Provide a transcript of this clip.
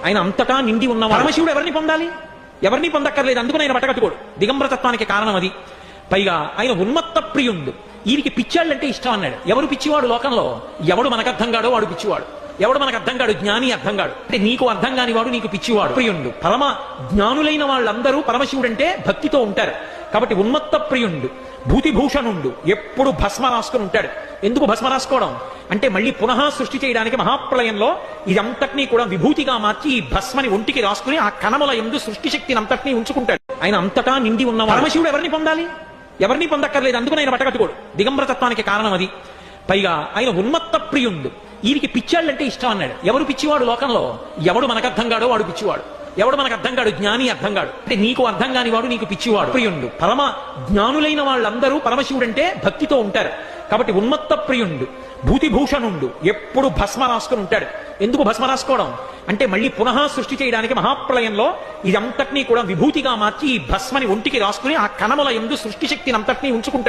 ఆయన అంతటా నిండి ఉన్న పరమశివుడు ఎవరిని పొందాలి? ఎవరిని పొందక్కర్లేదు. అందుకని ఆయన బట్టకట్టుకోడు. దిగంబరతత్వానికి కారణం అది. పైగా ఆయన ఉన్మత్త ప్రియుండు. ఈయనకి పిచ్చాళ్ళంటే ఇష్టం అన్నాడు. ఎవరు పిచ్చివాడు లోకంలో? ఎవడు మనకు అర్థం కాడో వాడు పిచ్చివాడు. ఎవడు మనకు అర్థం కాడు? జ్ఞాని అర్థం కాడు. అంటే నీకు అర్థం కాని వాడు నీకు పిచ్చివాడు. ప్రియుండు. పరమ జ్ఞానులైన వాళ్ళందరూ పరమశివుడు అంటే భక్తితో ఉంటారు. కాబట్టి ఉన్మత్త ప్రియుండు, భూతిభూషణుండు, ఎప్పుడు భస్మ రాసుకుని ఉంటాడు. ఎందుకు భస్మ రాసుకోవడం అంటే మళ్ళీ పునః సృష్టి చేయడానికి మహాప్రళయంలో ఇదంతటినీ కూడా విభూతిగా మార్చి ఈ భస్మని ఒంటికి రాసుకుని ఆ కణముల యందు సృష్టి శక్తిని అంతటినీ ఉంచుకుంటాడు. ఆయన అంతటా నిండి ఉన్న పరమశివుడు ఎవరిని పొందాలి? ఎవరిని పొందక్కర్లేదు. అందుకని ఆయన బట్టకట్టుకోడు. దిగంబరతత్వానికి కారణం అది. పైగా ఆయన ఉన్మత్త ప్రియుండు. ఈయనకి పిచ్చాళ్ళంటే ఇష్టం అన్నాడు. ఎవరు పిచ్చివాడు లోకంలో? ఎవడు మనకు అర్థం కాడో వాడు పిచ్చివాడు. ఎవడు మనకు అర్థం కాడు? జ్ఞాని అర్థం కాడు. అంటే నీకు అర్థం కాని వాడు నీకు పిచ్చివాడు. ప్రియుండు. పరమ జ్ఞానులైన వాళ్ళందరూ పరమశివుడు అంటే భక్తితో ఉంటారు. కాబట్టి ఉన్మత్త ప్రియుండు, భూతిభూషణుండు, ఎప్పుడు భస్మ రాసుకుని ఉంటాడు. ఎందుకు భస్మ రాసుకోవడం అంటే మళ్ళీ పునః సృష్టి చేయడానికి మహాప్రళయంలో ఇదంతటినీ కూడా విభూతిగా మార్చి ఈ భస్మని ఒంటికి రాసుకుని ఆ కణముల యందు సృష్టి శక్తిని అంతటినీ ఉంచుకుంటాడు.